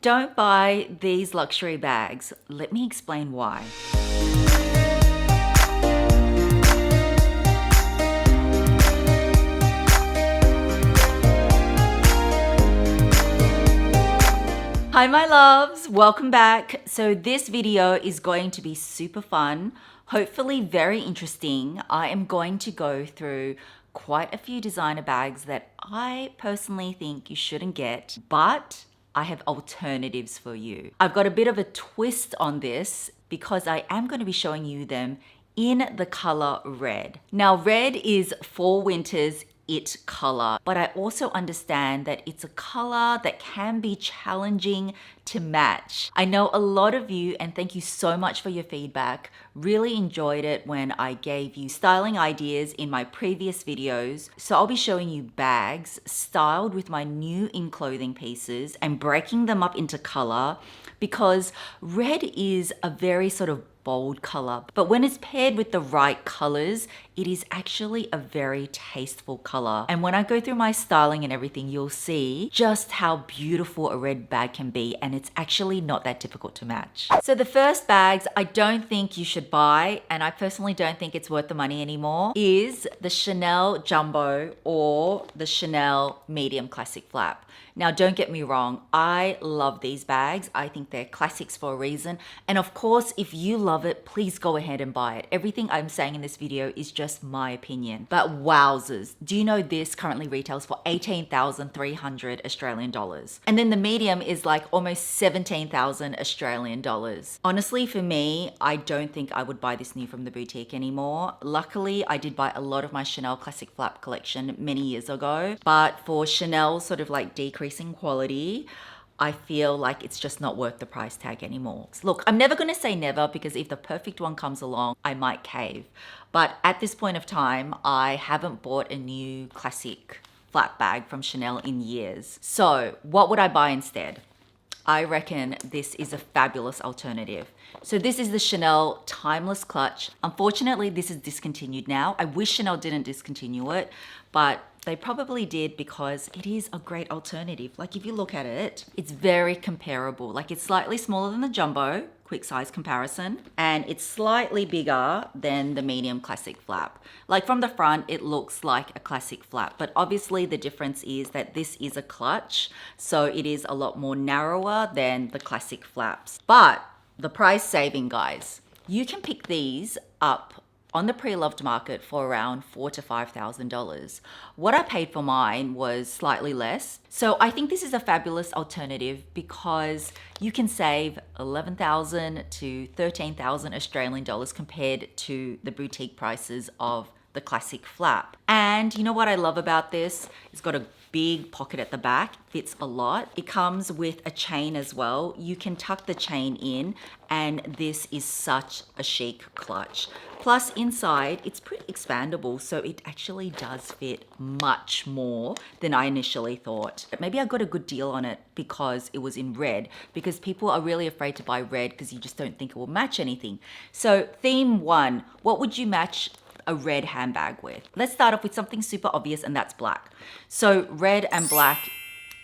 Don't buy these luxury bags. Let me explain why. Hi my loves, welcome back. So this video is going to be super fun, hopefully very interesting. I am going to go through quite a few designer bags that I personally think you shouldn't get, but I have alternatives for you. I've got a bit of a twist on this because I am going to be showing you them in the color red. Now red is fall winter's it color, but I also understand that it's a color that can be challenging to match. I know a lot of you, and thank you so much for your feedback, really enjoyed it when I gave you styling ideas in my previous videos. So I'll be showing you bags styled with my new in clothing pieces and breaking them up into color, because red is a very sort of bold color, but when it's paired with the right colors, it is actually a very tasteful color. And when I go through my styling and everything, you'll see just how beautiful a red bag can be, and it's actually not that difficult to match. So the first bags I don't think you should buy, and I personally don't think it's worth the money anymore, is the Chanel Jumbo or the Chanel Medium Classic Flap. Now, don't get me wrong, I love these bags. I think they're classics for a reason. And of course, if you love it, please go ahead and buy it. Everything I'm saying in this video is just my opinion. But wowzers, do you know this currently retails for 18,300 Australian dollars? And then the medium is like almost 17,000 Australian dollars. Honestly, for me, I don't think I would buy this new from the boutique anymore. Luckily, I did buy a lot of my Chanel Classic Flap collection many years ago, but for Chanel sort of like decreasing quality, I feel like it's just not worth the price tag anymore. Look, I'm never going to say never, because if the perfect one comes along, I might cave. But at this point of time, I haven't bought a new classic flat bag from Chanel in years. So what would I buy instead? I reckon this is a fabulous alternative. So this is the Chanel Timeless Clutch. Unfortunately, this is discontinued now. I wish Chanel didn't discontinue it, but they probably did, because it is a great alternative. Like if you look at it, it's very comparable. Like it's slightly smaller than the Jumbo, quick size comparison, and it's slightly bigger than the Medium Classic Flap. Like from the front, it looks like a classic flap, but obviously the difference is that this is a clutch, so it is a lot more narrower than the classic flaps. But the price saving, guys, you can pick these up on the pre-loved market for around $4,000 to $5,000. What I paid for mine was slightly less. So I think this is a fabulous alternative because you can save 11,000 to 13,000 Australian dollars compared to the boutique prices of the classic flap. And you know what I love about this? It's got a big pocket at the back, fits a lot. It comes with a chain as well. You can tuck the chain in, and this is such a chic clutch. Plus inside, it's pretty expandable, so it actually does fit much more than I initially thought. Maybe I got a good deal on it because it was in red, because people are really afraid to buy red because you just don't think it will match anything. So theme one, what would you match a red handbag with? Let's start off with something super obvious, and that's black. So red and black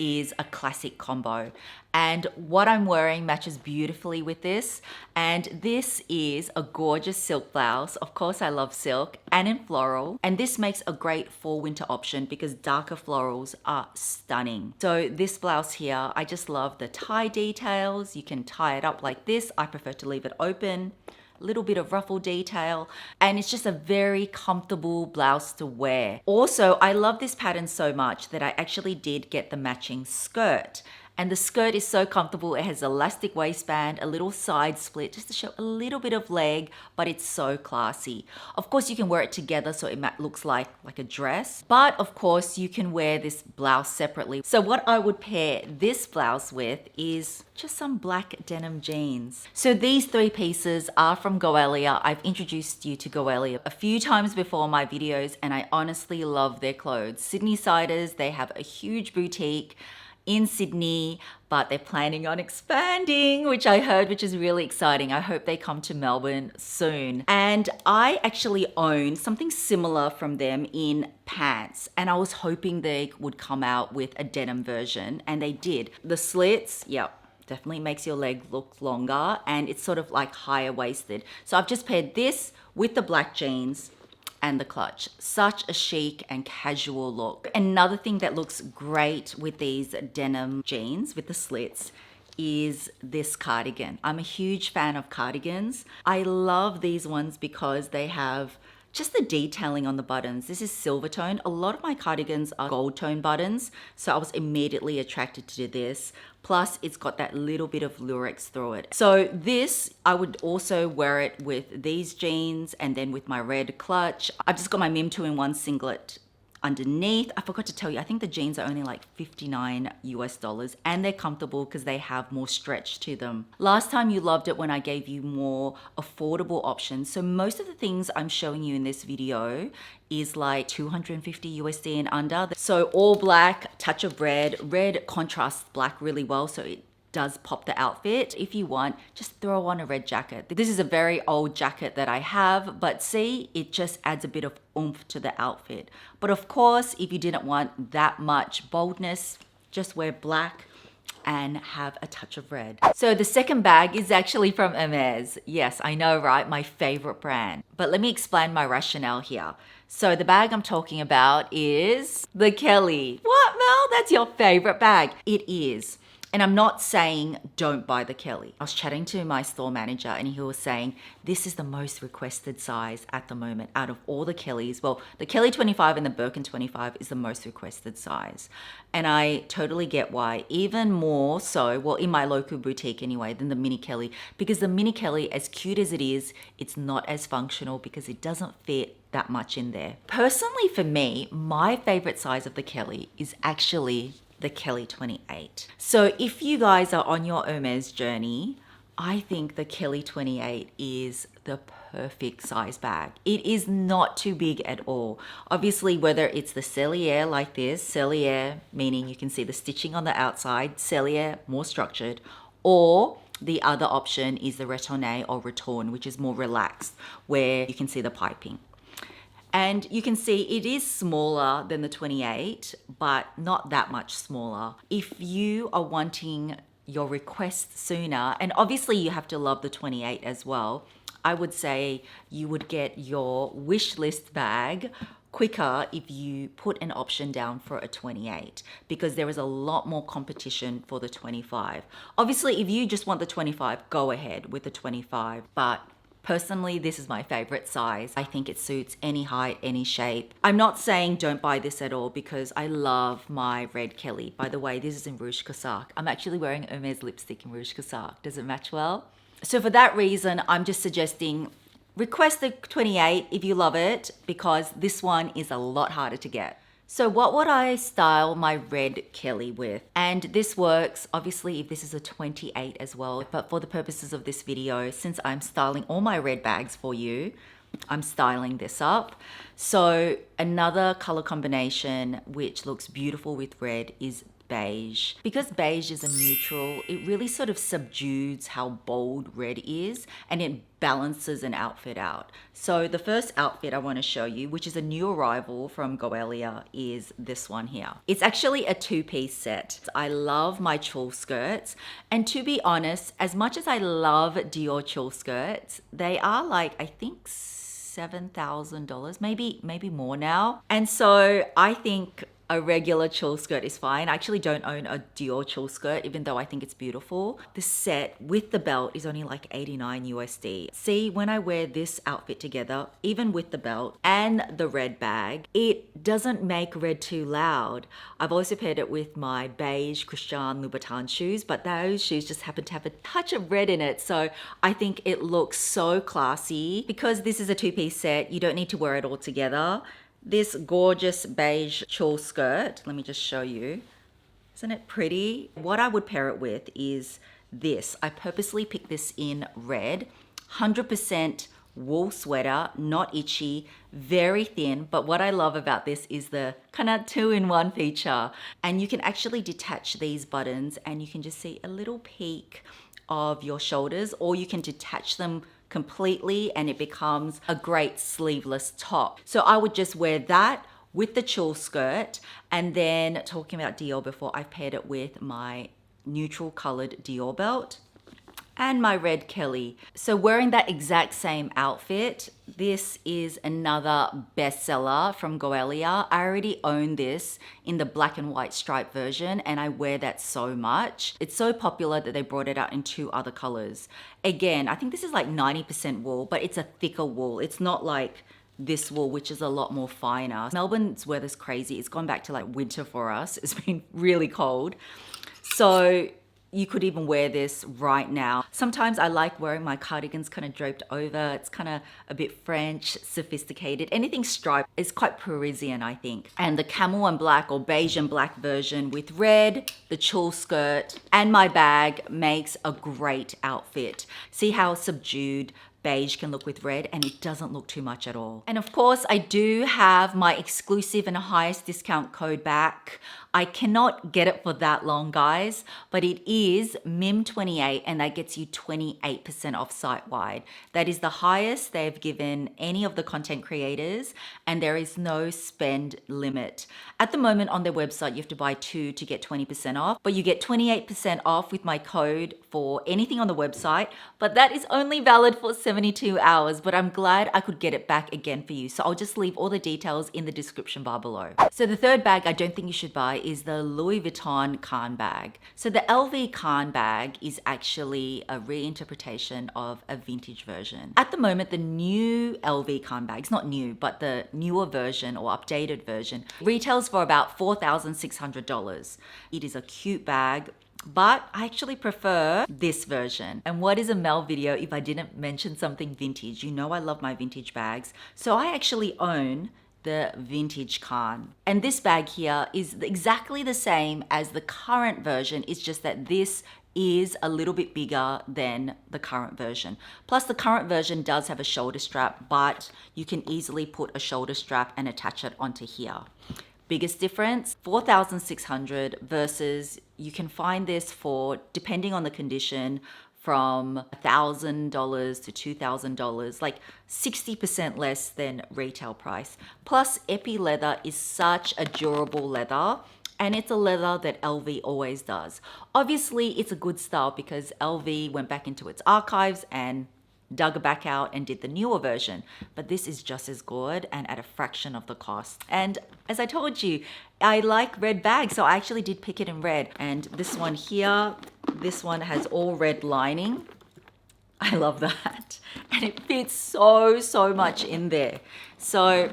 is a classic combo, and what I'm wearing matches beautifully with this. And this is a gorgeous silk blouse. Of course, I love silk, and in floral, and this makes a great fall winter option because darker florals are stunning. So this blouse here, I just love the tie details. You can tie it up like this. I prefer to leave it open. Little bit of ruffle detail, and it's just a very comfortable blouse to wear. Also, I love this pattern so much that I actually did get the matching skirt. And the skirt is so comfortable. It has elastic waistband, a little side split just to show a little bit of leg, but it's so classy. Of course, you can wear it together so it looks like a dress, but of course you can wear this blouse separately. So what I would pair this blouse with is just some black denim jeans. So these three pieces are from Goelia. I've introduced you to Goelia a few times before in my videos, and I honestly love their clothes. Sydney Siders, they have a huge boutique in Sydney, but they're planning on expanding, which I heard, which is really exciting. I hope they come to Melbourne soon. And I actually own something similar from them in pants, and I was hoping they would come out with a denim version, and they did. The slits, yep, Definitely makes your leg look longer, and it's sort of like higher waisted. So I've just paired this with the black jeans and the clutch. Such a chic and casual look. Another thing that looks great with these denim jeans with the slits is this cardigan. I'm a huge fan of cardigans. I love these ones because they have just the detailing on the buttons. This is silver tone. A lot of my cardigans are gold tone buttons, so I was immediately attracted to this. Plus, it's got that little bit of lurex through it. So this, I would also wear it with these jeans and then with my red clutch. I've just got my Mim 2-in-1 singlet underneath. I forgot to tell you, I think the jeans are only like $59 US, and they're comfortable because they have more stretch to them. Last time you loved it when I gave you more affordable options. So most of the things I'm showing you in this video is like 250 USD and under. So all black, touch of red. Red contrasts black really well, so it does pop the outfit. If you want, just throw on a red jacket. This is a very old jacket that I have, but see, it just adds a bit of oomph to the outfit. But of course, if you didn't want that much boldness, just wear black and have a touch of red. So the second bag is actually from Hermes. Yes, I know, right? My favorite brand. But let me explain my rationale here. So the bag I'm talking about is the Kelly. What, Mel? That's your favorite bag. It is. And I'm not saying don't buy the Kelly. I was chatting to my store manager and he was saying, this is the most requested size at the moment out of all the Kellys. Well, the Kelly 25 and the Birkin 25 is the most requested size. And I totally get why, even more so, well, in my local boutique anyway, than the mini Kelly, because the mini Kelly, as cute as it is, it's not as functional because it doesn't fit that much in there. Personally for me, my favorite size of the Kelly is actually the Kelly 28. So if you guys are on your Hermes journey, I think the Kelly 28 is the perfect size bag. It is not too big at all. Obviously, whether it's the Cellier like this, Cellier meaning you can see the stitching on the outside, Cellier more structured, or the other option is the Retourne or Retourne, which is more relaxed, where you can see the piping. And you can see it is smaller than the 28, but not that much smaller. If you are wanting your request sooner, and obviously you have to love the 28 as well, I would say you would get your wish list bag quicker if you put an option down for a 28, because there is a lot more competition for the 25. Obviously, if you just want the 25, go ahead with the 25, but personally, this is my favorite size. I think it suits any height, any shape. I'm not saying don't buy this at all because I love my red Kelly. By the way, this is in Rouge Cassac. I'm actually wearing Hermes lipstick in Rouge Cassac. Does it match well? So for that reason, I'm just suggesting request the 28 if you love it, because this one is a lot harder to get. So what would I style my red Kelly with? And this works, obviously, if this is a 28 as well. But for the purposes of this video, since I'm styling all my red bags for you, I'm styling this up. So another color combination which looks beautiful with red is beige. Because beige is a neutral, it really sort of subdues how bold red is, and it balances an outfit out. So the first outfit I want to show you, which is a new arrival from Goelia, is this one here. It's actually a two-piece set. I love my tulle skirts, and to be honest, as much as I love Dior tulle skirts, they are like, I think $7,000, maybe more now. And so I think a regular tulle skirt is fine. I actually don't own a Dior tulle skirt, even though I think it's beautiful. The set with the belt is only like 89 USD. See, when I wear this outfit together, even with the belt and the red bag, it doesn't make red too loud. I've also paired it with my beige Christian Louboutin shoes, but those shoes just happen to have a touch of red in it. So I think it looks so classy. Because this is a two-piece set, you don't need to wear it all together. This gorgeous beige tulle skirt, let me just show you. Isn't it pretty? What I would pair it with is this. I purposely picked this in red, 100% wool sweater, not itchy, very thin. But what I love about this is the kind of 2-in-1 feature. And you can actually detach these buttons and you can just see a little peek of your shoulders, or you can detach them completely and it becomes a great sleeveless top. So I would just wear that with the tulle skirt. And then, talking about Dior before, I've paired it with my neutral colored Dior belt, and my red Kelly. So wearing that exact same outfit, this is another bestseller from Goelia. I already own this in the black and white stripe version, and I wear that so much. It's so popular that they brought it out in 2 other colors. Again, I think this is like 90% wool, but it's a thicker wool. It's not like this wool, which is a lot more finer. Melbourne's weather's crazy. It's gone back to like winter for us. It's been really cold. So you could even wear this right now. Sometimes I like wearing my cardigans kind of draped over. It's kind of a bit French, sophisticated. Anything striped is quite Parisian, I think. And the camel and black or beige and black version with red, the tulle skirt, and my bag makes a great outfit. See how subdued beige can look with red, and it doesn't look too much at all. And of course, I do have my exclusive and highest discount code back. I cannot get it for that long, guys, but it is MIM28, and that gets you 28% off site-wide. That is the highest they've given any of the content creators, and there is no spend limit. At the moment on their website, you have to buy 2 to get 20% off, but you get 28% off with my code for anything on the website, but that is only valid for 72 hours, but I'm glad I could get it back again for you. So I'll just leave all the details in the description bar below. So the third bag I don't think you should buy is the Louis Vuitton Cannes bag. So the LV Cannes bag is actually a reinterpretation of a vintage version. At the moment, the new LV Cannes bag, it's not new, but the newer version or updated version retails for about $4,600. It is a cute bag, but I actually prefer this version. And what is a Melb video if I didn't mention something vintage? You know I love my vintage bags. So I actually own the vintage Cannes. And this bag here is exactly the same as the current version. It's just that this is a little bit bigger than the current version. Plus the current version does have a shoulder strap, but you can easily put a shoulder strap and attach it onto here. Biggest difference, $4,600 versus you can find this for, depending on the condition, from $1,000 to $2,000, like 60% less than retail price. Plus, epi leather is such a durable leather, and it's a leather that LV always does. Obviously, it's a good style because LV went back into its archives and dug it back out and did the newer version, but this is just as good and at a fraction of the cost. And as I told you, I like red bags, so I actually did pick it in red. And this one here, this one has all red lining. I love that. And it fits so much in there. So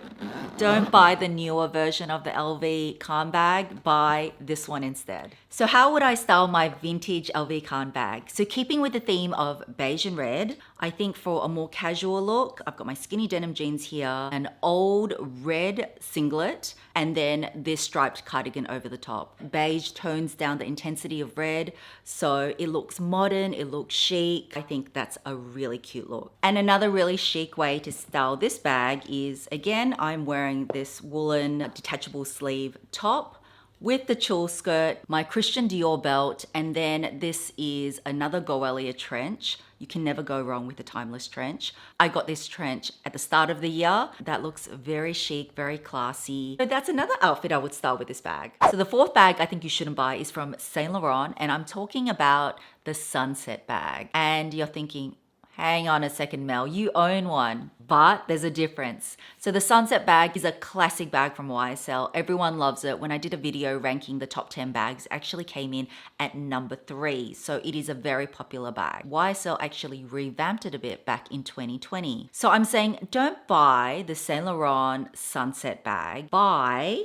don't buy the newer version of the LV Cannes bag, buy this one instead. So how would I style my vintage LV Cannes bag? So keeping with the theme of beige and red, I think for a more casual look, I've got my skinny denim jeans here, an old red singlet, and then this striped cardigan over the top. Beige tones down the intensity of red, so it looks modern, it looks chic. I think that's a really cute look. And another really chic way to style this bag is, again, I'm wearing this woolen detachable sleeve top with the tulle skirt, my Christian Dior belt, and then this is another Goelia trench. You can never go wrong with a timeless trench. I got this trench at the start of the year. That looks very chic, very classy. So that's another outfit I would style with this bag. So the fourth bag I think you shouldn't buy is from Saint Laurent, and I'm talking about the Sunset bag. And you're thinking, hang on a second, Mel, you own one, but there's a difference. So the Sunset bag is a classic bag from YSL. Everyone loves it. When I did a video ranking the top 10 bags, it actually came in at number 3. So it is a very popular bag. YSL actually revamped it a bit back in 2020. So I'm saying don't buy the Saint Laurent Sunset bag, buy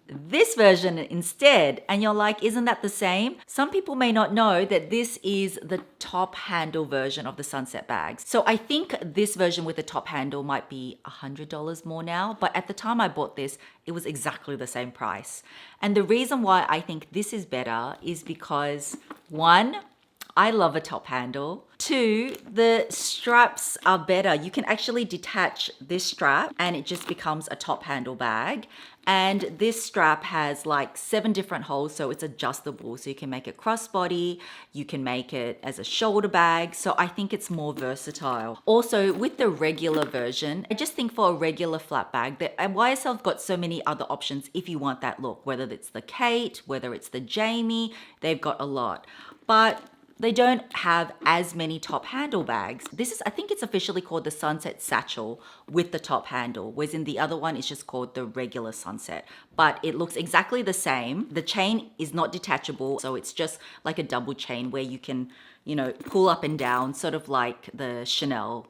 this version instead. And you're like, isn't that the same? Some people may not know that this is the top handle version of the Sunset bags. So I think this version with the top handle might be $100 more now, but at the time I bought this, it was exactly the same price. And the reason why I think this is better is because, one, I love a top handle. Two, the straps are better. You can actually detach this strap and it just becomes a top handle bag. And this strap has like 7 different holes, so it's adjustable. So you can make it crossbody, you can make it as a shoulder bag. So I think it's more versatile. Also, with the regular version, I just think for a regular flat bag, YSL have got so many other options if you want that look, whether it's the Kate, whether it's the Jamie, they've got a lot. But they don't have as many top handle bags. This is, I think it's officially called the Sunset Satchel with the top handle, whereas in the other one, it's just called the regular Sunset. But it looks exactly the same. The chain is not detachable, so it's just like a double chain where you can, you know, pull up and down, sort of like the Chanel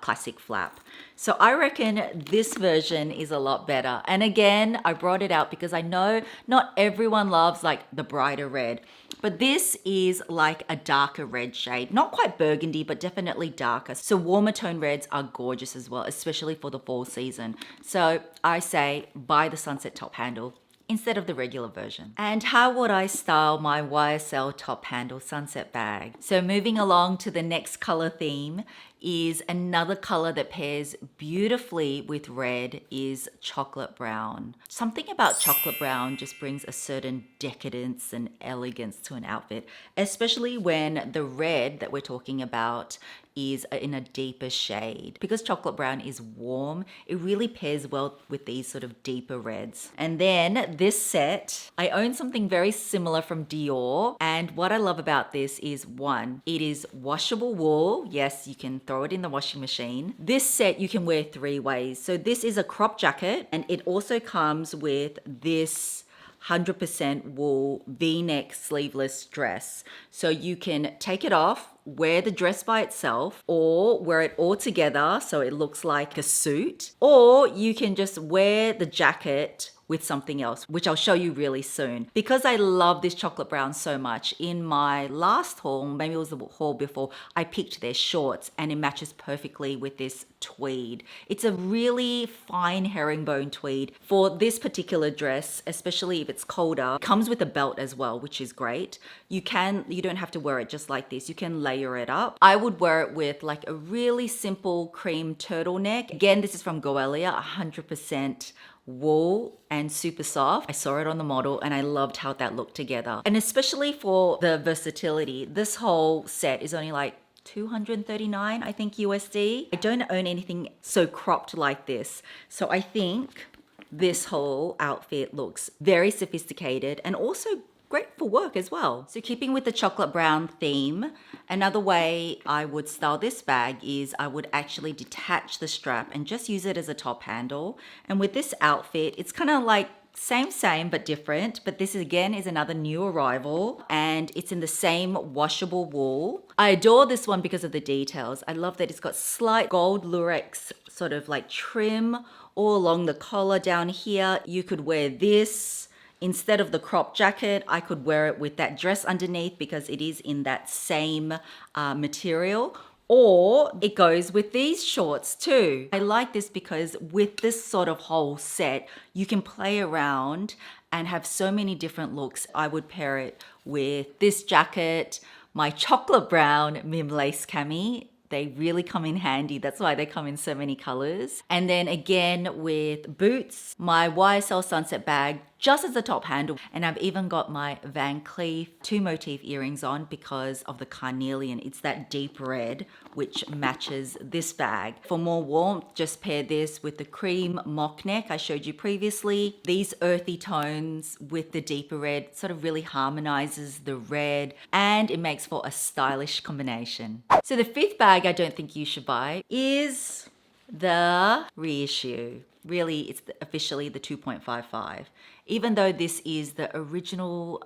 classic flap. So I reckon this version is a lot better. And again, I brought it out because I know not everyone loves like the brighter red, but this is like a darker red shade, not quite burgundy, but definitely darker. So warmer tone reds are gorgeous as well, especially for the fall season. So I say buy the Sunset top handle instead of the regular version. And how would I style my YSL top handle sunset bag? So moving along to the next color theme is another color that pairs beautifully with red is chocolate brown. Something about chocolate brown just brings a certain decadence and elegance to an outfit, especially when the red that we're talking about is in a deeper shade. Because chocolate brown is warm, it really pairs well with these sort of deeper reds. And then this set, I own something very similar from Dior. And what I love about this is one, it is washable wool. Yes, you can throw it in the washing machine. This set you can wear 3 ways. So this is a crop jacket and it also comes with this 100% wool V-neck sleeveless dress. So you can take it off, wear the dress by itself, or wear it all together so it looks like a suit, or you can just wear the jacket with something else, which I'll show you really soon. Because I love this chocolate brown so much, in my last haul, maybe it was the haul before, I picked their shorts and it matches perfectly with this tweed. It's a really fine herringbone tweed. For this particular dress, especially if it's colder, it comes with a belt as well, which is great. You don't have to wear it just like this. You can layer it up. I would wear it with like a really simple cream turtleneck. Again, this is from Goelia, 100% wool and super soft. I saw it on the model and I loved how that looked together. And especially for the versatility, this whole set is only like $239, I think, USD. I don't own anything so cropped like this. So I think this whole outfit looks very sophisticated and also great for work as well. So keeping with the chocolate brown theme, another way I would style this bag is I would actually detach the strap and just use it as a top handle. And with this outfit, it's kind of like same but different, but this again is another new arrival and it's in the same washable wool. I adore this one because of the details. I love that it's got slight gold lurex sort of like trim all along the collar down here. You could wear this instead of the crop jacket. I could wear it with that dress underneath because it is in that same material. Or it goes with these shorts too. I like this because with this sort of whole set, you can play around and have so many different looks. I would pair it with this jacket, my chocolate brown Mim lace cami. They really come in handy. That's why they come in so many colors. And then again with boots, my YSL Sunset bag, just as a top handle. And I've even got my Van Cleef 2 motif earrings on because of the carnelian. It's that deep red, which matches this bag. For more warmth, just pair this with the cream mock neck I showed you previously. These earthy tones with the deeper red sort of really harmonizes the red and it makes for a stylish combination. So the 5th bag I don't think you should buy is the Reissue. Really, it's officially the 2.55. Even though this is the original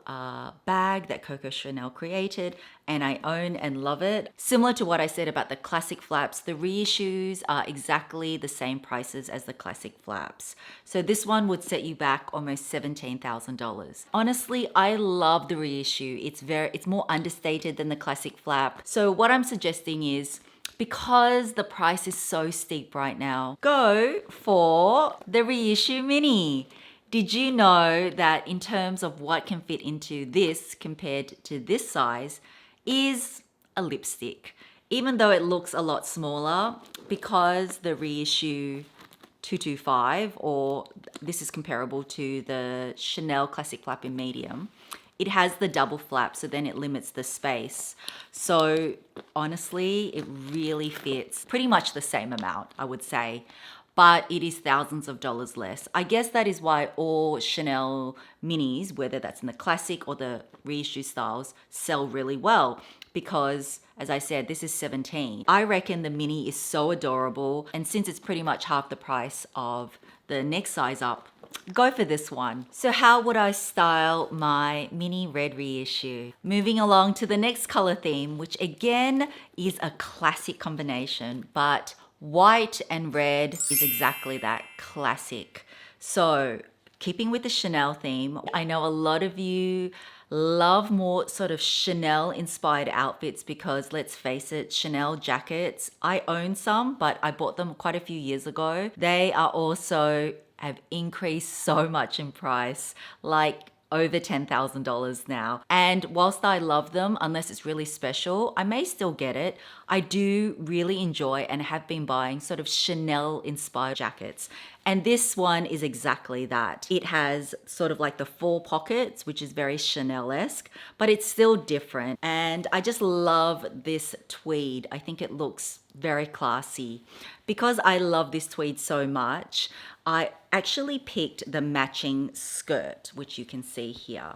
bag that Coco Chanel created and I own and love it. Similar to what I said about the classic flaps, the reissues are exactly the same prices as the classic flaps. So this one would set you back almost $17,000. Honestly, I love the reissue. It's more understated than the classic flap. So what I'm suggesting is, because the price is so steep right now, go for the Reissue Mini. Did you know that in terms of what can fit into this compared to this size is a lipstick? even though it looks a lot smaller, because the Reissue 225, or this is comparable to the Chanel Classic Flap in medium, it has the double flap, so then it limits the space. So honestly, it really fits pretty much the same amount, I would say, but it is thousands of dollars less. I guess that is why all Chanel minis, whether that's in the classic or the reissue styles, sell really well, because as I said, this is 17. I reckon the mini is so adorable, and since it's pretty much half the price of the next size up, go for this one. So how would I style my mini red reissue? Moving along to the next color theme, which again is a classic combination, but white and red is exactly that, classic. So keeping with the Chanel theme, I know a lot of you love more sort of Chanel inspired outfits because let's face it, Chanel jackets, I own some, but I bought them quite a few years ago. They are also have increased so much in price, like over $10,000 now. And whilst I love them, unless it's really special, I may still get it. I do really enjoy and have been buying sort of Chanel inspired jackets. And this one is exactly that. It has sort of like the 4 pockets, which is very Chanel-esque, but it's still different. And I just love this tweed. I think it looks very classy. Because I love this tweed so much, I actually picked the matching skirt, which you can see here.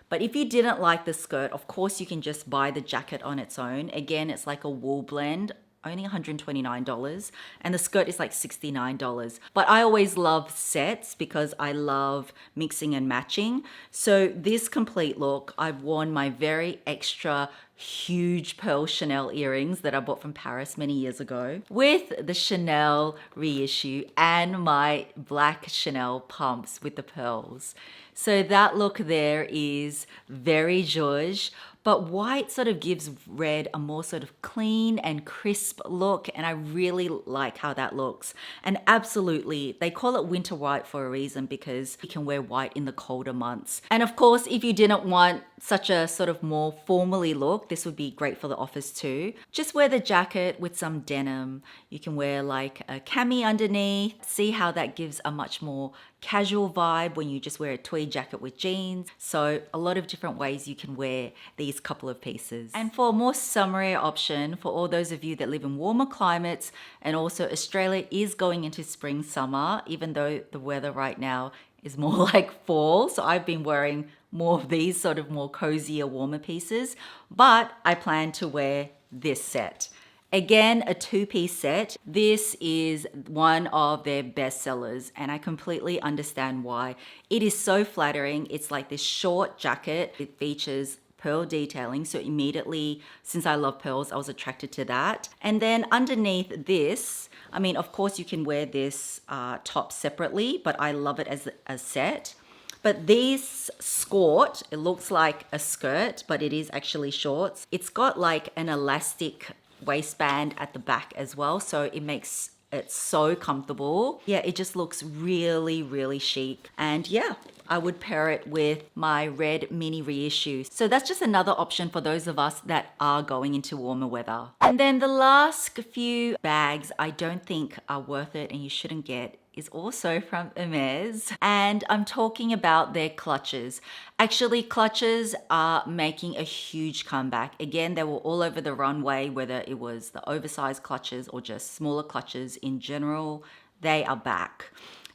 But if you didn't like the skirt, of course you can just buy the jacket on its own. Again, it's like a wool blend, only $129, and the skirt is like $69. But I always love sets because I love mixing and matching. So this complete look, I've worn my very extra huge pearl Chanel earrings that I bought from Paris many years ago with the Chanel reissue and my black Chanel pumps with the pearls. So that look there is very George, but white sort of gives red a more sort of clean and crisp look, and I really like how that looks. And absolutely, they call it winter white for a reason because you can wear white in the colder months. And of course, if you didn't want such a sort of more formally look, this would be great for the office too. Just wear the jacket with some denim. You can wear like a cami underneath. See how that gives a much more casual vibe when you just wear a tweed jacket with jeans. So a lot of different ways you can wear these couple of pieces. And for a more summery option, for all those of you that live in warmer climates, and also Australia is going into spring, summer, even though the weather right now is more like fall. So I've been wearing more of these sort of more cozier, warmer pieces, but I plan to wear this set. Again, a 2-piece set. This is one of their best sellers, and I completely understand why. It is so flattering. It's like this short jacket. It features pearl detailing, so immediately, since I love pearls, I was attracted to that. And then underneath this, I mean, of course you can wear this top separately, but I love it as a set. But this skirt, it looks like a skirt, but it is actually shorts. It's got like an elastic waistband at the back as well, so it makes it so comfortable. Yeah, it just looks really, really chic. And yeah, I would pair it with my red mini reissue. So that's just another option for those of us that are going into warmer weather. And then the last few bags I don't think are worth it and you shouldn't get is also from Hermes, and I'm talking about their clutches. Actually, clutches are making a huge comeback. Again, they were all over the runway, whether it was the oversized clutches or just smaller clutches in general, they are back.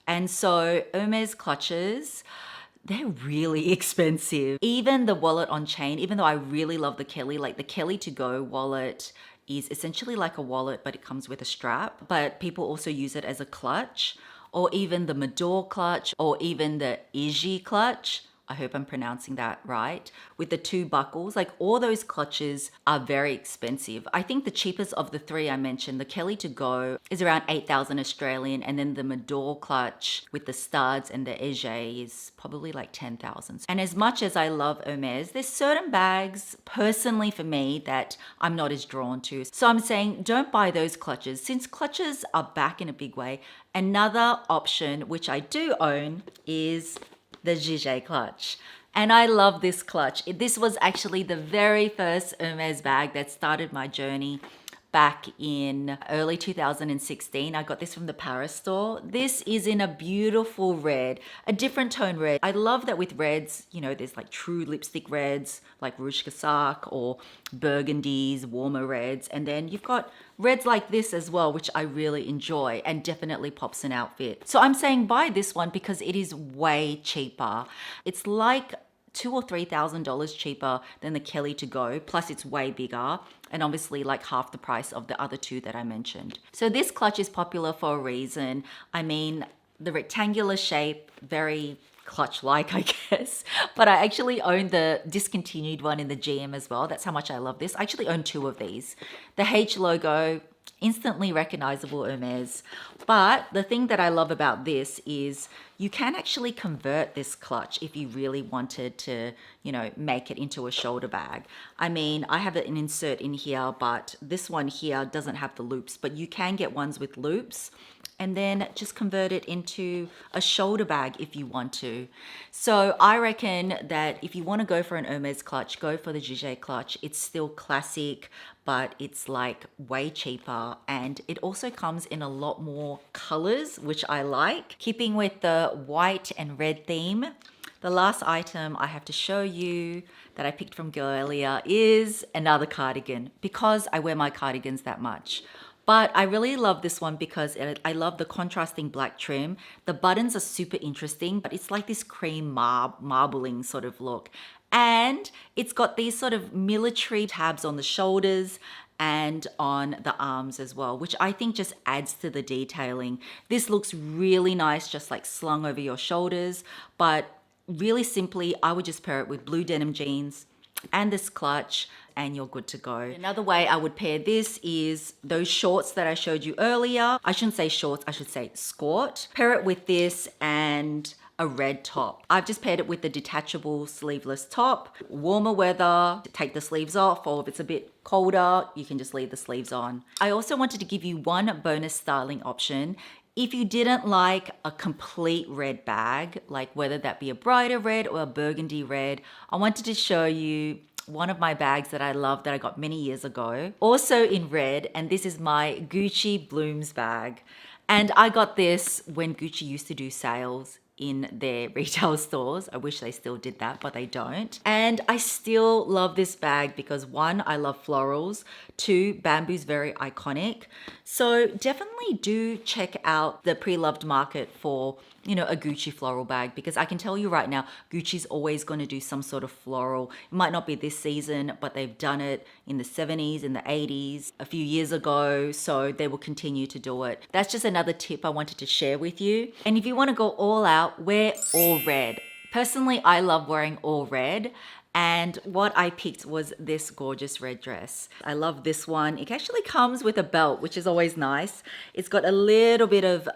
And so Hermes clutches, they're really expensive. Even the wallet on chain, even though I really love the Kelly, like the Kelly to go wallet is essentially like a wallet, but it comes with a strap. But people also use it as a clutch, or even the Medor clutch, or even the Egee clutch. I hope I'm pronouncing that right, with the 2 buckles. Like all those clutches are very expensive. I think the cheapest of the 3 I mentioned, the Kelly to go, is around 8,000 Australian, and then the Medor clutch with the studs and the Egee is probably like 10,000. And as much as I love Hermes, there's certain bags personally for me that I'm not as drawn to. So I'm saying don't buy those clutches. Since clutches are back in a big way, another option, which I do own, is the Egee clutch. And I love this clutch. This was actually the very first Hermes bag that started my journey back in early 2016. I got this from the Paris store. This is in a beautiful red, a different tone red. I love that with reds, you know, there's like true lipstick reds like Rouge Casaque or burgundies, warmer reds. And then you've got reds like this as well, which I really enjoy and definitely pops an outfit. So I'm saying buy this one because it is way cheaper. It's like $2,000 or $3,000 cheaper than the Kelly to go, plus it's way bigger and obviously like half the price of the other two that I mentioned. So this clutch is popular for a reason. I mean, the rectangular shape, very clutch-like, I guess, but I actually own the discontinued one in the GM as well. That's how much I love this. I actually own two of these. The H logo, instantly recognizable Hermes. But the thing that I love about this is you can actually convert this clutch if you really wanted to, you know, make it into a shoulder bag. I mean, I have an insert in here, but this one here doesn't have the loops, but you can get ones with loops and then just convert it into a shoulder bag if you want to. So I reckon that if you want to go for an Hermes clutch, go for the Egee clutch. It's still classic, but it's like way cheaper, and it also comes in a lot more colors, which I like. Keeping with the white and red theme, the last item I have to show you that I picked from Goelia is another cardigan, because I wear my cardigans that much. But I really love this one because I love the contrasting black trim. The buttons are super interesting, but it's like this cream marbling sort of look. And it's got these sort of military tabs on the shoulders and on the arms as well, which I think just adds to the detailing. This looks really nice, just like slung over your shoulders. But really simply, I would just pair it with blue denim jeans and this clutch, and you're good to go. Another way I would pair this is those shorts that I showed you earlier. I shouldn't say shorts, I should say skirt. Pair it with this and a red top. I've just paired it with the detachable sleeveless top. Warmer weather, take the sleeves off, or if it's a bit colder, you can just leave the sleeves on. I also wanted to give you one bonus styling option. If you didn't like a complete red bag, like whether that be a brighter red or a burgundy red, I wanted to show you one of my bags that I love that I got many years ago, also in red, and this is my Gucci Blooms bag. And I got this when Gucci used to do sales in their retail stores. I wish they still did that, but they don't. And I still love this bag because one, I love florals. Two, bamboo's very iconic. So definitely do check out the pre-loved market for, you know, a Gucci floral bag, because I can tell you right now, Gucci's always going to do some sort of floral. It might not be this season, but they've done it in the 70s, in the 80s, a few years ago. So they will continue to do it. That's just another tip I wanted to share with you. And if you want to go all out, wear all red. Personally, I love wearing all red. And what I picked was this gorgeous red dress. I love this one. It actually comes with a belt, which is always nice. It's got a little bit of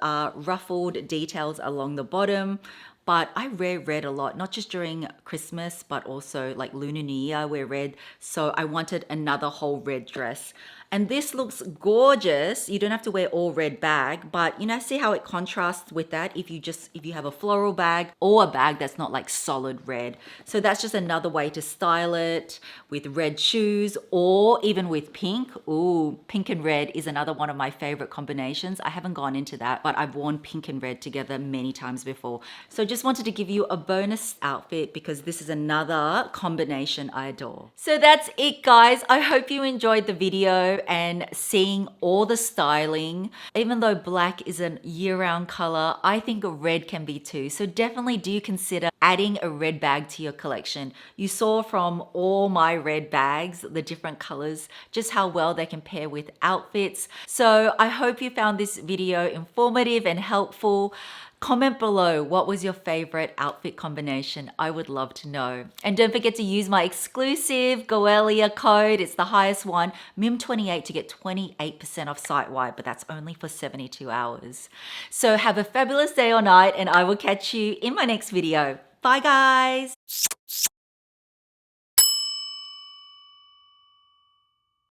ruffled details along the bottom, but I wear red a lot, not just during Christmas, but also like Lunar New Year, I wear red. So I wanted another whole red dress. And this looks gorgeous. You don't have to wear all red bag, but you know, see how it contrasts with that if you have a floral bag or a bag that's not like solid red. So that's just another way to style it with red shoes or even with pink. Ooh, pink and red is another one of my favorite combinations. I haven't gone into that, but I've worn pink and red together many times before. So just wanted to give you a bonus outfit because this is another combination I adore. So that's it, guys. I hope you enjoyed the video and seeing all the styling. Even though black is a year-round color, I think red can be too. So definitely do consider adding a red bag to your collection. You saw from all my red bags, the different colors, just how well they can pair with outfits. So I hope you found this video informative and helpful. Comment below, what was your favorite outfit combination? I would love to know. And don't forget to use my exclusive Goelia code. It's the highest one, MIM28, to get 28% off site-wide, but that's only for 72 hours. So have a fabulous day or night, and I will catch you in my next video. Bye, guys.